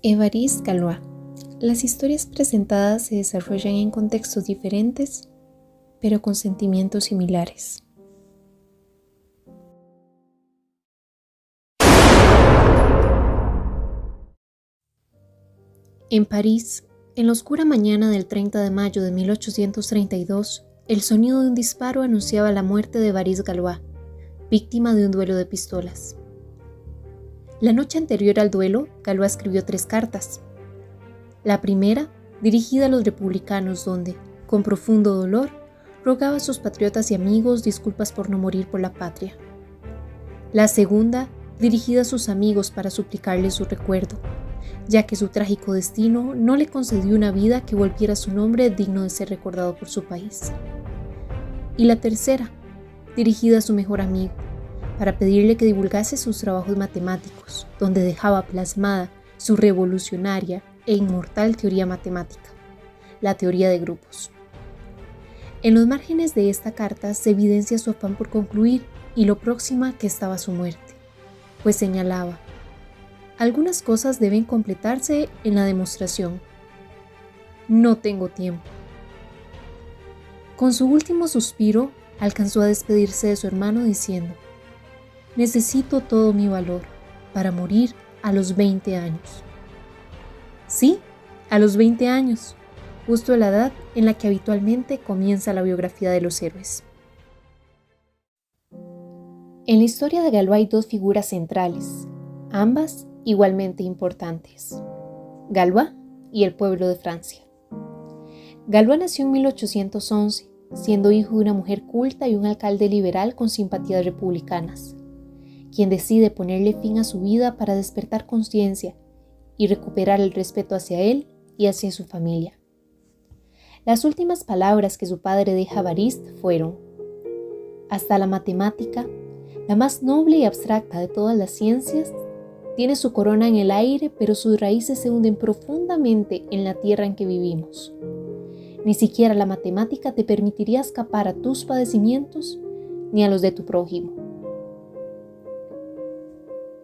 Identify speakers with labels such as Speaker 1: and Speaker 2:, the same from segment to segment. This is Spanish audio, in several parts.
Speaker 1: Évariste Galois. Las historias presentadas se desarrollan en contextos diferentes, pero con sentimientos similares. En París, en la oscura mañana del 30 de mayo de 1832, el sonido de un disparo anunciaba la muerte de Évariste Galois, víctima de un duelo de pistolas. La noche anterior al duelo, Galois escribió 3 cartas. La primera, dirigida a los republicanos, donde, con profundo dolor, rogaba a sus patriotas y amigos disculpas por no morir por la patria. La segunda, dirigida a sus amigos para suplicarles su recuerdo, ya que su trágico destino no le concedió una vida que volviera su nombre digno de ser recordado por su país. Y la tercera, dirigida a su mejor amigo, para pedirle que divulgase sus trabajos matemáticos, donde dejaba plasmada su revolucionaria e inmortal teoría matemática, la teoría de grupos. En los márgenes de esta carta se evidencia su afán por concluir y lo próxima que estaba su muerte, pues señalaba: algunas cosas deben completarse en la demostración. No tengo tiempo. Con su último suspiro, alcanzó a despedirse de su hermano diciendo: necesito todo mi valor para morir a los 20 años. Sí, a los 20 años, justo la edad en la que habitualmente comienza la biografía de los héroes. En la historia de Galois hay 2 figuras centrales, ambas igualmente importantes: Galois y el pueblo de Francia. Galois nació en 1811, siendo hijo de una mujer culta y un alcalde liberal con simpatías republicanas, quien decide ponerle fin a su vida para despertar conciencia y recuperar el respeto hacia él y hacia su familia. Las últimas palabras que su padre deja a Évariste fueron: hasta la matemática, la más noble y abstracta de todas las ciencias, tiene su corona en el aire, pero sus raíces se hunden profundamente en la tierra en que vivimos. Ni siquiera la matemática te permitiría escapar a tus padecimientos ni a los de tu prójimo.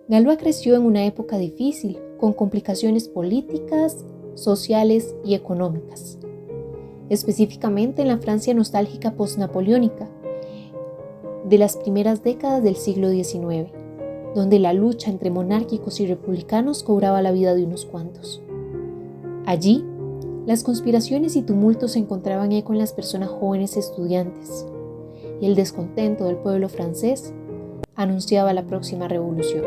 Speaker 1: Galois creció en una época difícil, con complicaciones políticas, sociales y económicas, específicamente en la Francia nostálgica postnapoleónica de las primeras décadas del siglo XIX, donde la lucha entre monárquicos y republicanos cobraba la vida de unos cuantos. Allí, las conspiraciones y tumultos se encontraban eco en las personas jóvenes estudiantes, y el descontento del pueblo francés anunciaba la próxima revolución.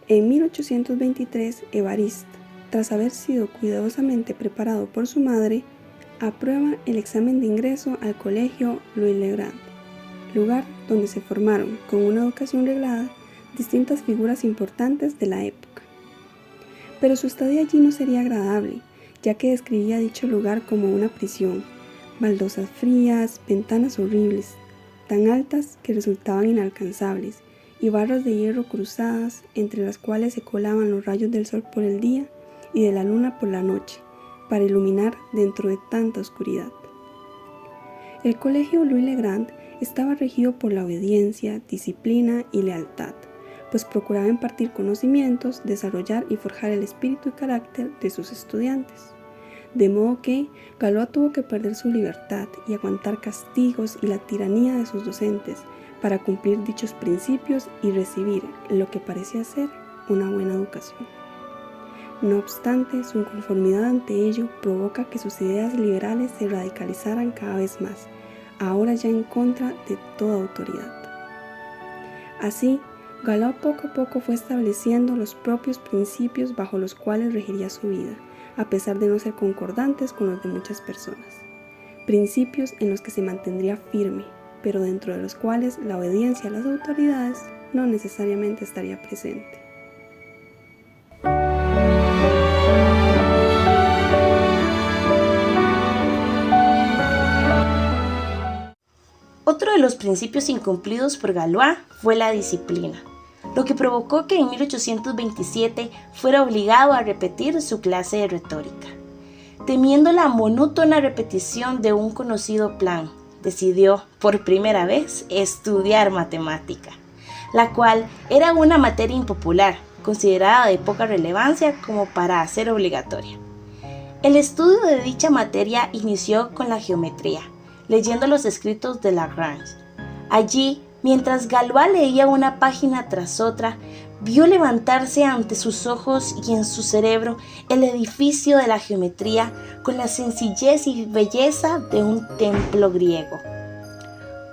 Speaker 2: En 1823, Évariste, tras haber sido cuidadosamente preparado por su madre, aprueba el examen de ingreso al colegio Louis-le-Grand, lugar donde se formaron, con una educación reglada, distintas figuras importantes de la época. Pero su estadía allí no sería agradable, ya que describía dicho lugar como una prisión: baldosas frías, ventanas horribles, tan altas que resultaban inalcanzables, y barras de hierro cruzadas, entre las cuales se colaban los rayos del sol por el día y de la luna por la noche, para iluminar dentro de tanta oscuridad. El colegio Louis-le-Grand estaba regido por la obediencia, disciplina y lealtad, pues procuraba impartir conocimientos, desarrollar y forjar el espíritu y carácter de sus estudiantes. De modo que Galois tuvo que perder su libertad y aguantar castigos y la tiranía de sus docentes para cumplir dichos principios y recibir lo que parecía ser una buena educación. No obstante, su inconformidad ante ello provoca que sus ideas liberales se radicalizaran cada vez más, ahora ya en contra de toda autoridad. Así, Galois poco a poco fue estableciendo los propios principios bajo los cuales regiría su vida, a pesar de no ser concordantes con los de muchas personas. Principios en los que se mantendría firme, pero dentro de los cuales la obediencia a las autoridades no necesariamente estaría presente.
Speaker 3: Otro de los principios incumplidos por Galois fue la disciplina, lo que provocó que en 1827 fuera obligado a repetir su clase de retórica. Temiendo la monótona repetición de un conocido plan, decidió por primera vez estudiar matemática, la cual era una materia impopular, considerada de poca relevancia como para ser obligatoria. El estudio de dicha materia inició con la geometría, leyendo los escritos de Lagrange. Allí, mientras Galois leía una página tras otra, vio levantarse ante sus ojos y en su cerebro el edificio de la geometría con la sencillez y belleza de un templo griego.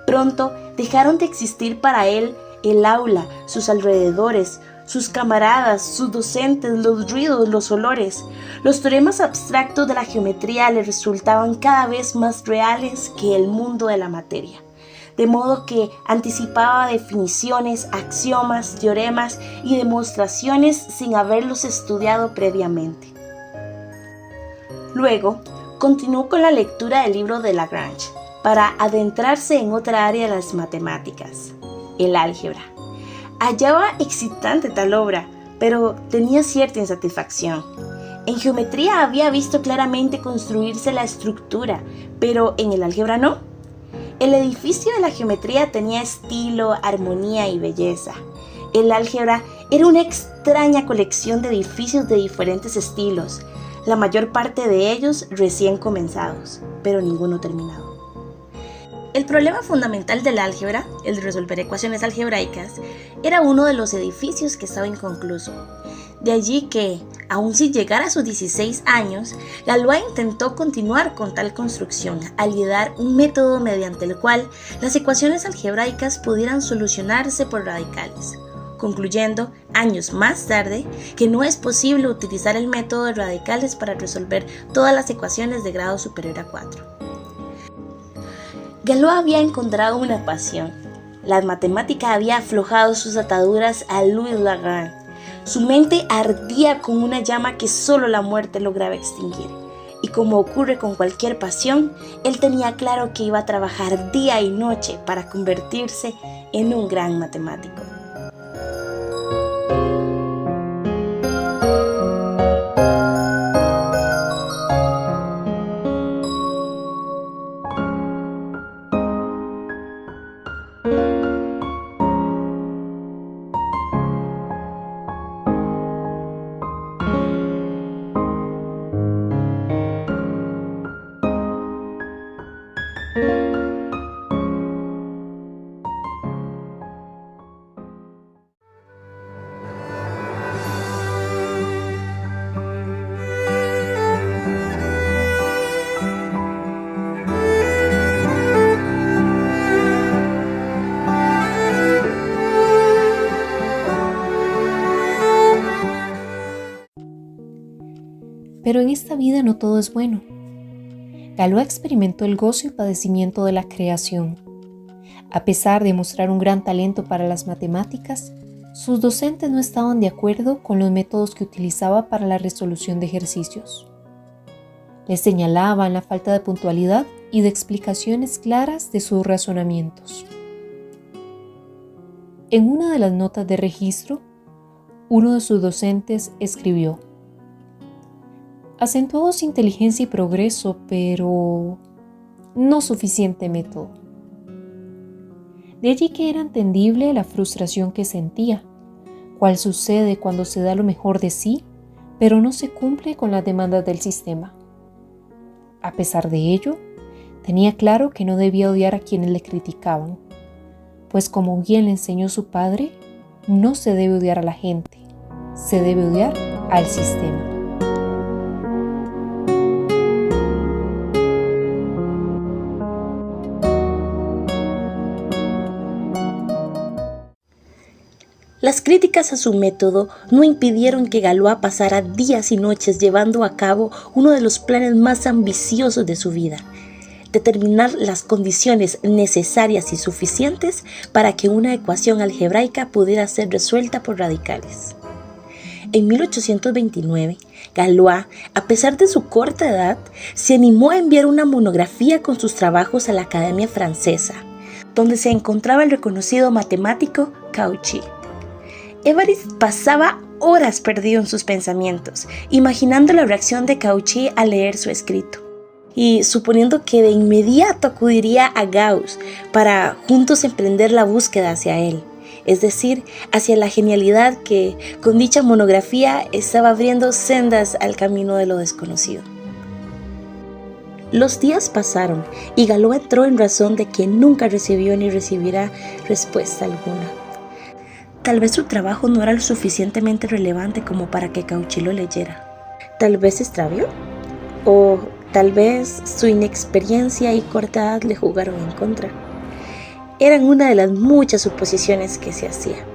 Speaker 3: Pronto dejaron de existir para él el aula, sus alrededores, sus camaradas, sus docentes, los ruidos, los olores. Los teoremas abstractos de la geometría le resultaban cada vez más reales que el mundo de la materia, de modo que anticipaba definiciones, axiomas, teoremas y demostraciones sin haberlos estudiado previamente. Luego, continuó con la lectura del libro de Lagrange para adentrarse en otra área de las matemáticas, el álgebra. Hallaba excitante tal obra, pero tenía cierta insatisfacción. En geometría había visto claramente construirse la estructura, pero en el álgebra no. El edificio de la geometría tenía estilo, armonía y belleza. El álgebra era una extraña colección de edificios de diferentes estilos, la mayor parte de ellos recién comenzados, pero ninguno terminado. El problema fundamental del álgebra, el de resolver ecuaciones algebraicas, era uno de los edificios que estaba inconcluso. De allí que, aun sin llegar a sus 16 años, Galois intentó continuar con tal construcción al idear un método mediante el cual las ecuaciones algebraicas pudieran solucionarse por radicales, concluyendo, años más tarde, que no es posible utilizar el método de radicales para resolver todas las ecuaciones de grado superior a 4. Galois había encontrado una pasión. La matemática había aflojado sus ataduras a Louis Lagrange. Su mente ardía con una llama que solo la muerte lograba extinguir. Y como ocurre con cualquier pasión, él tenía claro que iba a trabajar día y noche para convertirse en un gran matemático.
Speaker 1: Pero en esta vida no todo es bueno. Galois experimentó el gozo y padecimiento de la creación. A pesar de mostrar un gran talento para las matemáticas, sus docentes no estaban de acuerdo con los métodos que utilizaba para la resolución de ejercicios. Le señalaban la falta de puntualidad y de explicaciones claras de sus razonamientos. En una de las notas de registro, uno de sus docentes escribió: acentuados inteligencia y progreso, pero no suficiente método. De allí que era entendible la frustración que sentía, cual sucede cuando se da lo mejor de sí, pero no se cumple con las demandas del sistema. A pesar de ello, tenía claro que no debía odiar a quienes le criticaban, pues como bien le enseñó su padre, no se debe odiar a la gente, se debe odiar al sistema.
Speaker 3: Las críticas a su método no impidieron que Galois pasara días y noches llevando a cabo uno de los planes más ambiciosos de su vida: determinar las condiciones necesarias y suficientes para que una ecuación algebraica pudiera ser resuelta por radicales. En 1829, Galois, a pesar de su corta edad, se animó a enviar una monografía con sus trabajos a la Academia Francesa, donde se encontraba el reconocido matemático Cauchy. Évariste pasaba horas perdido en sus pensamientos, imaginando la reacción de Cauchy al leer su escrito, y suponiendo que de inmediato acudiría a Gauss para juntos emprender la búsqueda hacia él, es decir, hacia la genialidad que con dicha monografía estaba abriendo sendas al camino de lo desconocido. Los días pasaron y Galois entró en razón de que nunca recibió ni recibirá respuesta alguna. Tal vez su trabajo no era lo suficientemente relevante como para que Cauchy lo leyera. Tal vez se extravió, o tal vez su inexperiencia y corta edad le jugaron en contra. Eran una de las muchas suposiciones que se hacía.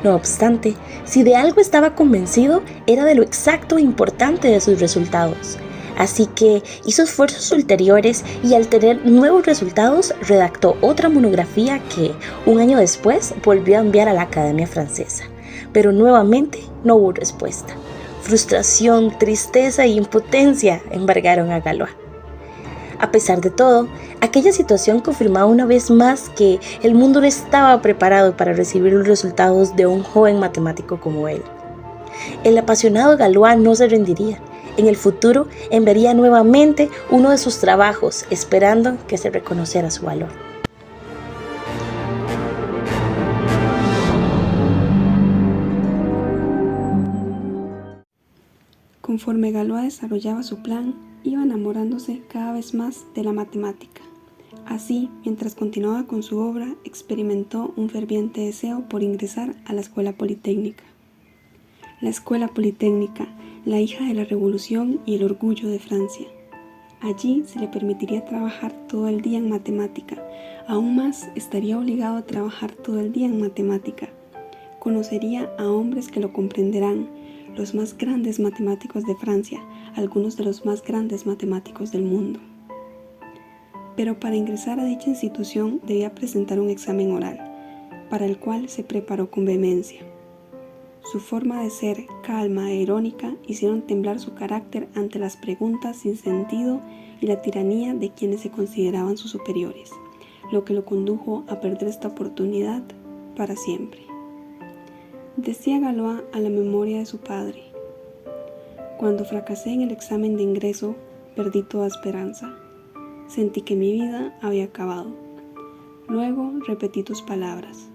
Speaker 3: No obstante, si de algo estaba convencido, era de lo exacto e importante de sus resultados. Así que hizo esfuerzos ulteriores y al tener nuevos resultados, redactó otra monografía que, un año después, volvió a enviar a la Academia Francesa. Pero nuevamente no hubo respuesta. Frustración, tristeza e impotencia embargaron a Galois. A pesar de todo, aquella situación confirmaba una vez más que el mundo no estaba preparado para recibir los resultados de un joven matemático como él. El apasionado Galois no se rendiría. En el futuro enviaría nuevamente uno de sus trabajos, esperando que se reconociera su valor.
Speaker 2: Conforme Galois desarrollaba su plan, iba enamorándose cada vez más de la matemática. Así, mientras continuaba con su obra, experimentó un ferviente deseo por ingresar a la Escuela Politécnica. La Escuela Politécnica, la hija de la Revolución y el orgullo de Francia. Allí se le permitiría trabajar todo el día en matemática. Aún más, estaría obligado a trabajar todo el día en matemática. Conocería a hombres que lo comprenderán, los más grandes matemáticos de Francia, algunos de los más grandes matemáticos del mundo. Pero para ingresar a dicha institución debía presentar un examen oral, para el cual se preparó con vehemencia. Su forma de ser, calma e irónica, hicieron temblar su carácter ante las preguntas sin sentido y la tiranía de quienes se consideraban sus superiores, lo que lo condujo a perder esta oportunidad para siempre. Decía Galois a la memoria de su padre: cuando fracasé en el examen de ingreso, perdí toda esperanza. Sentí que mi vida había acabado. Luego repetí tus palabras.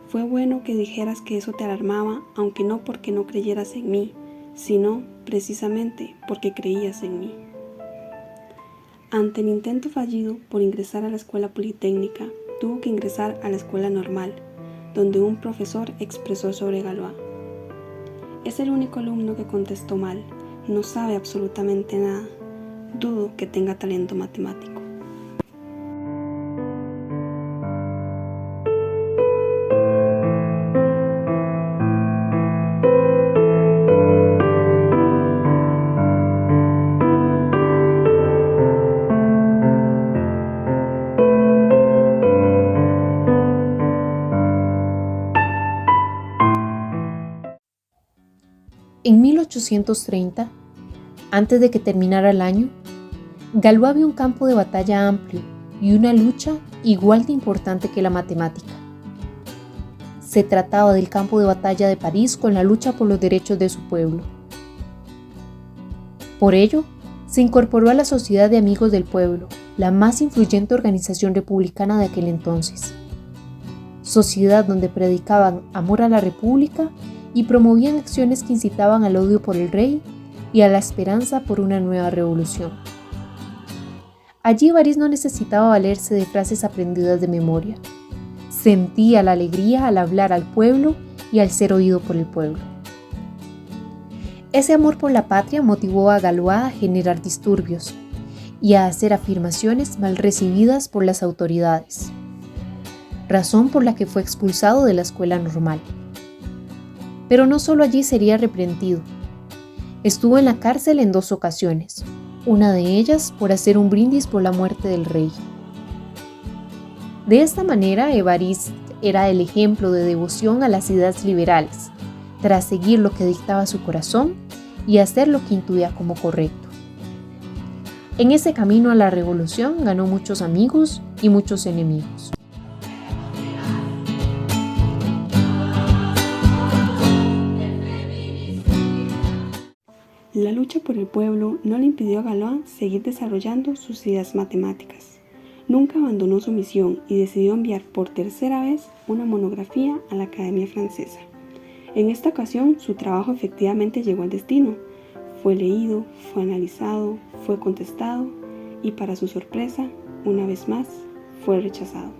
Speaker 2: Fue bueno que dijeras que eso te alarmaba, aunque no porque no creyeras en mí, sino precisamente porque creías en mí. Ante el intento fallido por ingresar a la Escuela Politécnica, tuvo que ingresar a la Escuela Normal, donde un profesor expresó sobre Galois: es el único alumno que contestó mal, no sabe absolutamente nada, dudo que tenga talento matemático.
Speaker 1: En 1830, antes de que terminara el año, Galois vio un campo de batalla amplio y una lucha igual de importante que la matemática. Se trataba del campo de batalla de París con la lucha por los derechos de su pueblo. Por ello, se incorporó a la Sociedad de Amigos del Pueblo, la más influyente organización republicana de aquel entonces. Sociedad donde predicaban amor a la República y promovían acciones que incitaban al odio por el rey y a la esperanza por una nueva revolución. Allí Évariste no necesitaba valerse de frases aprendidas de memoria. Sentía la alegría al hablar al pueblo y al ser oído por el pueblo. Ese amor por la patria motivó a Galois a generar disturbios y a hacer afirmaciones mal recibidas por las autoridades. razón por la que fue expulsado de la escuela normal. Pero no solo allí sería reprendido. Estuvo en la cárcel en 2 ocasiones, una de ellas por hacer un brindis por la muerte del rey. De esta manera, Évariste era el ejemplo de devoción a las ideas liberales, tras seguir lo que dictaba su corazón y hacer lo que intuía como correcto. En ese camino a la revolución ganó muchos amigos y muchos enemigos.
Speaker 2: La lucha por el pueblo no le impidió a Galois seguir desarrollando sus ideas matemáticas. Nunca abandonó su misión y decidió enviar por tercera vez una monografía a la Academia Francesa. En esta ocasión, su trabajo efectivamente llegó al destino. Fue leído, fue analizado, fue contestado y, para su sorpresa, una vez más, fue rechazado.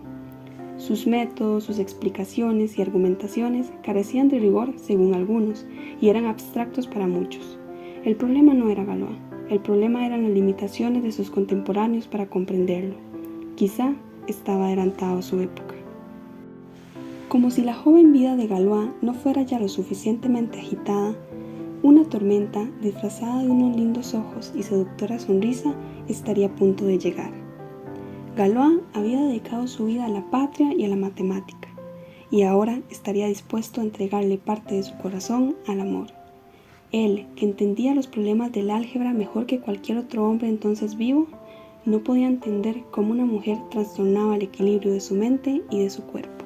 Speaker 2: Sus métodos, sus explicaciones y argumentaciones carecían de rigor según algunos y eran abstractos para muchos. El problema no era Galois, el problema eran las limitaciones de sus contemporáneos para comprenderlo. Quizá estaba adelantado a su época. Como si la joven vida de Galois no fuera ya lo suficientemente agitada, una tormenta disfrazada de unos lindos ojos y seductora sonrisa estaría a punto de llegar. Galois había dedicado su vida a la patria y a la matemática, y ahora estaría dispuesto a entregarle parte de su corazón al amor. Él, que entendía los problemas del álgebra mejor que cualquier otro hombre entonces vivo, no podía entender cómo una mujer trastornaba el equilibrio de su mente y de su cuerpo.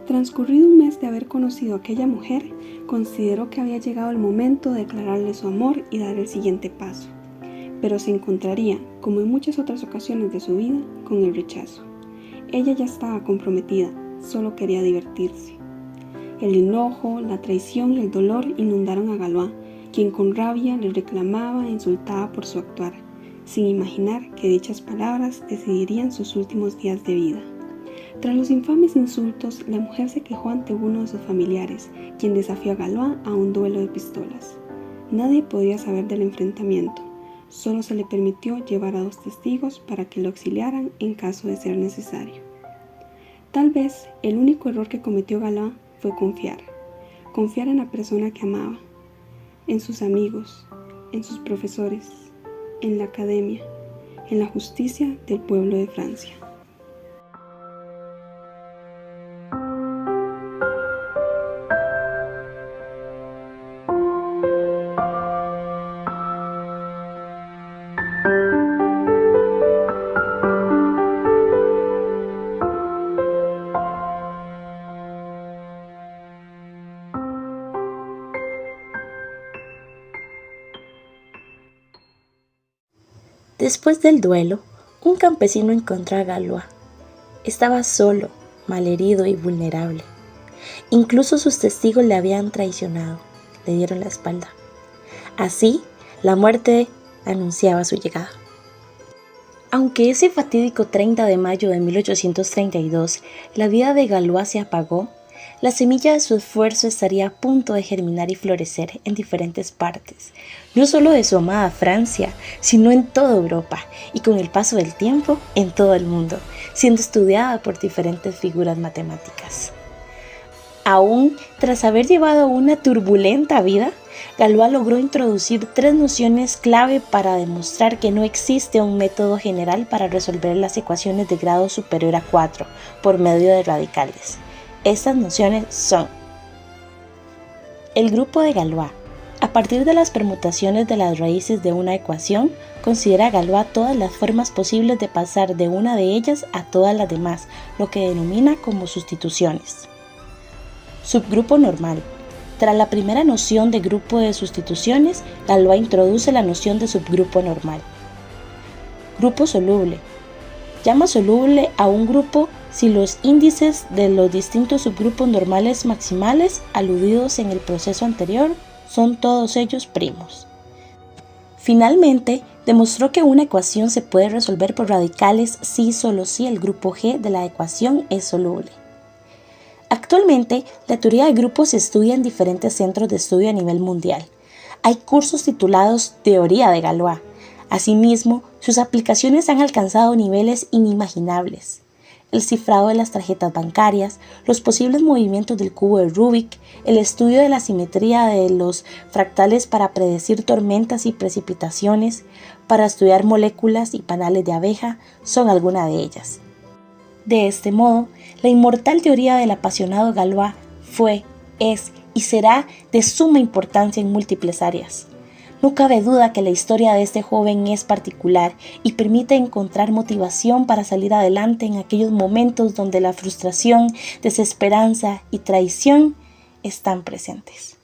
Speaker 2: Transcurrido un mes de haber conocido a aquella mujer, consideró que había llegado el momento de declararle su amor y dar el siguiente paso, pero se encontraría, como en muchas otras ocasiones de su vida, con el rechazo. Ella ya estaba comprometida, solo quería divertirse. El enojo, la traición y el dolor inundaron a Galois, quien con rabia le reclamaba e insultaba por su actuar, sin imaginar que dichas palabras decidirían sus últimos días de vida. Tras los infames insultos, la mujer se quejó ante uno de sus familiares, quien desafió a Galois a un duelo de pistolas. Nadie podía saber del enfrentamiento, solo se le permitió llevar a 2 testigos para que lo auxiliaran en caso de ser necesario. Tal vez el único error que cometió Galois fue confiar en la persona que amaba, en sus amigos, en sus profesores, en la academia, en la justicia del pueblo de Francia.
Speaker 3: Después del duelo, un campesino encontró a Galois. Estaba solo, malherido y vulnerable. Incluso sus testigos le habían traicionado, le dieron la espalda. Así, la muerte anunciaba su llegada. Aunque ese fatídico 30 de mayo de 1832 la vida de Galois se apagó, la semilla de su esfuerzo estaría a punto de germinar y florecer en diferentes partes, no solo de su amada Francia, sino en toda Europa y con el paso del tiempo en todo el mundo, siendo estudiada por diferentes figuras matemáticas. Aún tras haber llevado una turbulenta vida, Galois logró introducir 3 nociones clave para demostrar que no existe un método general para resolver las ecuaciones de grado superior a 4 por medio de radicales. Estas nociones son: el grupo de Galois. A partir de las permutaciones de las raíces de una ecuación, considera Galois todas las formas posibles de pasar de una de ellas a todas las demás, lo que denomina como sustituciones. Subgrupo normal. Tras la primera noción de grupo de sustituciones, Galois introduce la noción de subgrupo normal. Grupo soluble. Llama soluble a un grupo si los índices de los distintos subgrupos normales maximales aludidos en el proceso anterior son todos ellos primos. Finalmente, demostró que una ecuación se puede resolver por radicales si y solo si el grupo G de la ecuación es soluble. Actualmente, la teoría de grupos se estudia en diferentes centros de estudio a nivel mundial. Hay cursos titulados Teoría de Galois. Asimismo, sus aplicaciones han alcanzado niveles inimaginables. el cifrado de las tarjetas bancarias, los posibles movimientos del cubo de Rubik, el estudio de la simetría de los fractales para predecir tormentas y precipitaciones, para estudiar moléculas y panales de abeja, son algunas de ellas. De este modo, la inmortal teoría del apasionado Galois fue, es y será de suma importancia en múltiples áreas. No cabe duda que la historia de este joven es particular y permite encontrar motivación para salir adelante en aquellos momentos donde la frustración, desesperanza y traición están presentes.